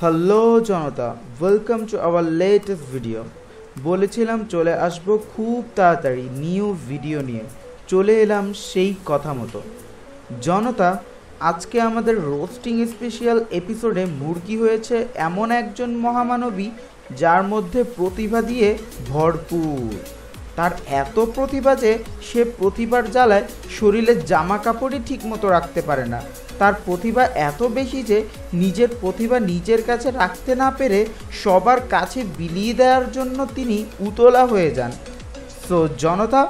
Hello Janata, welcome to our latest video. বলেছিলাম চলে আসব খুব তাড়াতাড়ি নিউ ভিডিও নিয়ে, চলে এলাম সেই কথা মতো। জনতা, আজকে আমাদের রোস্টিং স্পেশাল এপিসোডে মুরগি হয়েছে এমন একজন মহামানবী যার মধ্যে প্রতিভা দিয়ে ভরপুর। তার এত প্রতিভা যে সে প্রতিভার জ্বালায় শরীরের জামা কাপড়ই ঠিক মতো রাখতে পারে না। তার প্রতিভা এত বেশি যে নিজের প্রতিভা নিজের কাছে রাখতে না পেরে সবার কাছে বিলিয়ে দেওয়ার জন্য তিনি উতলা হয়ে যান। সো জনতা,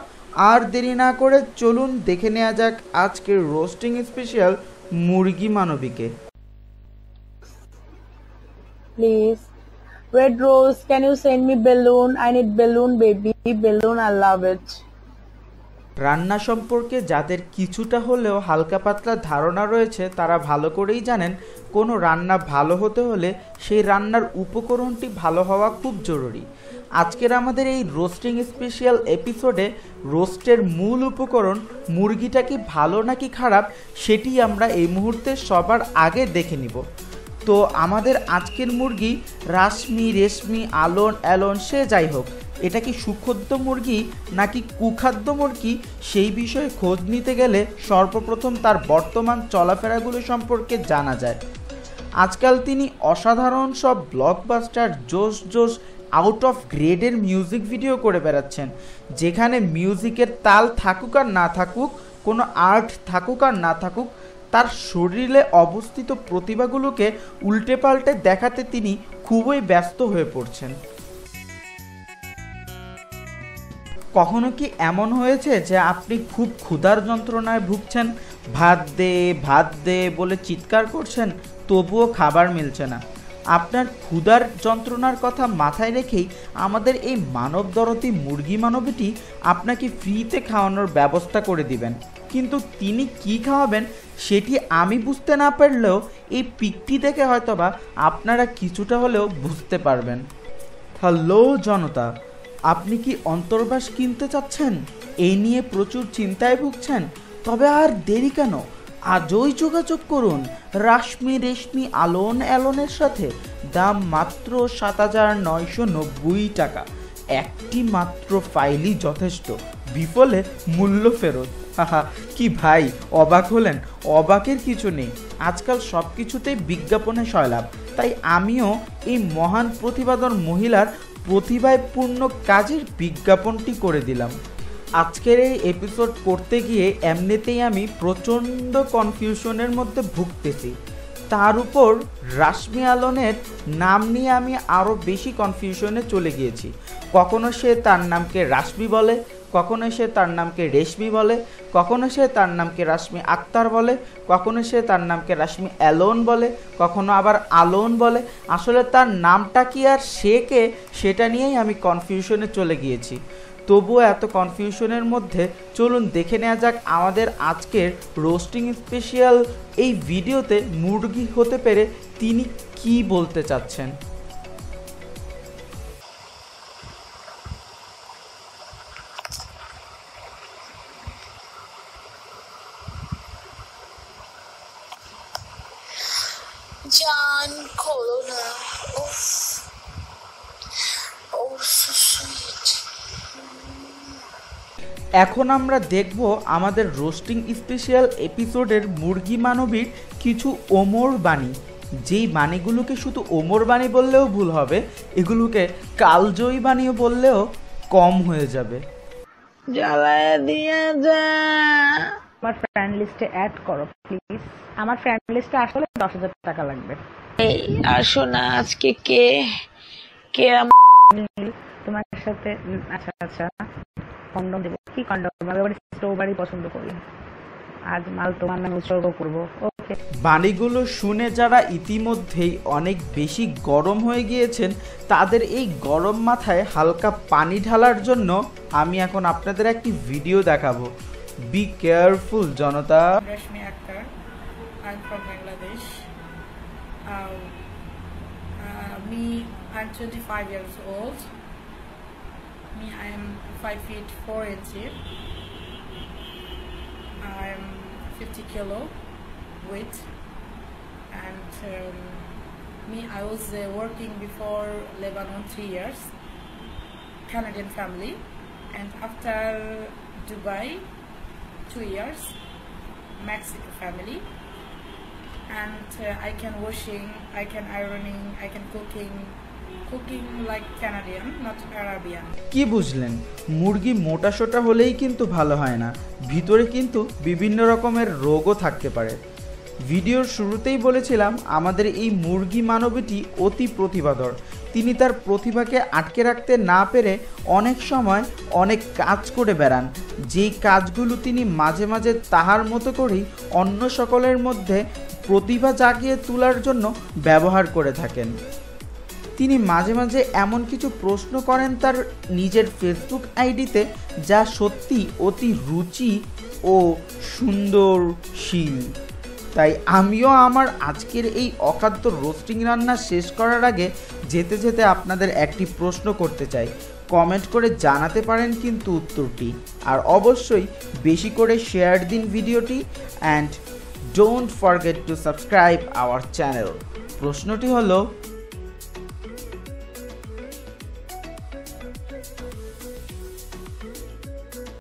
আর দেরি না করে চলুন দেখে নেওয়া যাক আজকের রোস্টিং স্পেশাল মুরগি মানবীকে। Please, Red Rose, can you send me balloon? I need balloon, baby. Balloon, I love it. রান্না সম্পর্কে যাদের কিছুটা হলেও হালকা পাতলা ধারণা রয়েছে তারা ভালো করেই জানেন কোনো রান্না ভালো হতে হলে সেই রান্নার উপকরণটি ভালো হওয়া খুব জরুরি। আজকের আমাদের এই রোস্টিং স্পেশাল এপিসোডে রোস্টের মূল উপকরণ মুরগিটা কি ভালো নাকি খারাপ সেটি আমরা এই মুহূর্তে সবার আগে দেখে নিব। তো আমাদের আজকের মুরগি রাশমি, রেশমি, আলোন, অ্যালন, সে যাই হোক, এটা কি সুখাদ্য মুরগি নাকি কুখাদ্য মুরগি সেই বিষয়ে খোঁজ নিতে গেলে সর্বপ্রথম তার বর্তমান চলাফেরাগুলো সম্পর্কে জানা যায়। আজকাল তিনি অসাধারণ সব ব্লকবাস্টার জোশ জোশ আউট অফ গ্রেডের মিউজিক ভিডিও করে বেড়াচ্ছেন, যেখানে মিউজিকের তাল থাকুক আর না থাকুক, কোনো আর্ট থাকুক আর না থাকুক, তার শরীরে অবস্থিত প্রতিভাগুলোকে উল্টে পাল্টে দেখাতে তিনি খুবই ব্যস্ত হয়ে পড়ছেন। কখনো কি এমন হয়েছে যে আপনি খুব ক্ষুধার যন্ত্রণায় ভুগছেন, ভাত দে ভাত দে বলে চিৎকার করছেন, তবুও খাবার মিলছে না? আপনার ক্ষুধার যন্ত্রণার কথা মাথায় রেখেই আমাদের এই মানবদরদী মুরগি মানবীটি আপনাকে ফ্রিতে খাওয়ানোর ব্যবস্থা করে দিবেন, কিন্তু তিনি কি খাওয়াবেন সেটি আমি বুঝতে না পারলেও এই পিকটি দেখে হয়তোবা আপনারা কিছুটা হলেও বুঝতে পারবেন। হ্যালো জনতা, আপনি কি অন্তর্বাস কিনতে চাচ্ছেন? এই নিয়ে প্রচুর চিন্তায় ভুগছেন? তবে আর দেরি কেন, আজই যোগাযোগ করুন রাশমি, রেশমি, আলোন, অ্যালনের সাথে। দাম মাত্র 7,990 টাকা। একটি মাত্র ফাইলই যথেষ্ট, বিফলে মূল্য ফেরত। হাহা, কি ভাই অবাক হলেন? অবাকের কিছু নেই, আজকাল সব কিছুতেই বিজ্ঞাপনে সয়লাভ। তাই আমিও এই মহান প্রতিভাধর মহিলার প্রতিভায় পূর্ণ কাজের বিজ্ঞাপনটি করে দিলাম। আজকের এই এপিসোড করতে গিয়ে এমনিতেই আমি প্রচণ্ড কনফিউশনের মধ্যে ভুগতেছি, তার উপর রাশমি আলনের নাম নিয়ে আমি আরও বেশি কনফিউশনে চলে গিয়েছি। কখনো সে তার নামকে রাশমি বলে, কখনো সে তার নামকে রেশমি বলে, কখনো সে তার নামকে রাশমি আক্তার বলে, কখনো সে তার নামকে রাশমি অ্যালন বলে, কখনো আবার আলোন বলে। আসলে তার নামটা কি আর সে কে সেটা নিয়েই আমি কনফিউশনে চলে গিয়েছি। তবুও এত কনফিউশনের মধ্যে চলুন দেখে নেওয়া যাক আমাদের আজকের রোস্টিং স্পেশাল এই ভিডিওতে মুরগি হতে পেরে তিনি কি বলতে চাচ্ছেন। জান খোলো না। এখন আমরা দেখব আমাদের রোস্টিং স্পেশাল এপিসোডের মুরগি মানবীর কিছু ওমর বাণী, যেই বাণীগুলোকে শুধু ওমর বাণী বললেও ভুল হবে, এগুলোকে কালজয়ী বাণী বললেও কম হয়ে যাবে। জ্বালায় দিয়ে যা। আমার ফ্রেন্ড লিস্টে অ্যাড করো প্লিজ। আমার ফ্রেন্ড লিস্টে আসলে 10,000 টাকা লাগবে। এই আসো না, আজকে কে কে তোমার সাথে? আচ্ছা আচ্ছা, কন্ডম দেবো। কি কন্ডম? আমি স্ট্রবেরি পছন্দ করি। আজ মাল তোমার নামে উৎসর্গ করবো। ওকে। বাণীগুলো শুনে যারা ইতিমধ্যেই অনেক বেশি গরম হয়ে গিয়েছেন, তাদের এই গরম মাথায় হালকা পানি ঢালার জন্য আমি এখন আপনাদের একটি ভিডিও দেখাবো। Be careful Janata. Rashmi Akhtar. I'm from Bangladesh. I'm 25 years old. I am 5 feet 4 inches. I'm 80 kilo weight, and I was working before Lebanon 3 years, Canadian family, and after Dubai 2 years, Mexico family. And I can washing, I can ironing, I can cooking like Canadian, not Arabian. কি বুঝলেন? মুরগি মোটাসোটা হলেই কিন্তু ভালো হয় না, ভিতরে কিন্তু বিভিন্ন রকমের রোগও থাকতে পারে। ভিডিওর শুরুতেই বলেছিলাম আমাদের এই মুরগি মানবীটি অতি প্রতিভাধর। তিনি তার প্রতিভাকে আটকে রাখতে না পেরে অনেক সময় অনেক কাজ করে বেড়ান, যেই কাজগুলো তিনি মাঝে মাঝে তাহার মতো করেই অন্য সকলের মধ্যে প্রতিভা জাগিয়ে তোলার জন্য ব্যবহার করে থাকেন। তিনি মাঝে মাঝে এমন কিছু প্রশ্ন করেন তার নিজের ফেসবুক আইডিতে, যা সত্যি অতি রুচি ও সুন্দরশীল। তাই আমিও আমার আজকের এই অখাদ্য রোস্টিং রান্না শেষ করার আগে যেতে যেতে আপনাদের একটি প্রশ্ন করতে চাই। কমেন্ট করে জানাতে পারেন কিন্তু উত্তরটি, আর অবশ্যই বেশি করে শেয়ার দিন ভিডিওটি, and don't forget to subscribe our channel. প্রশ্নটি হলো,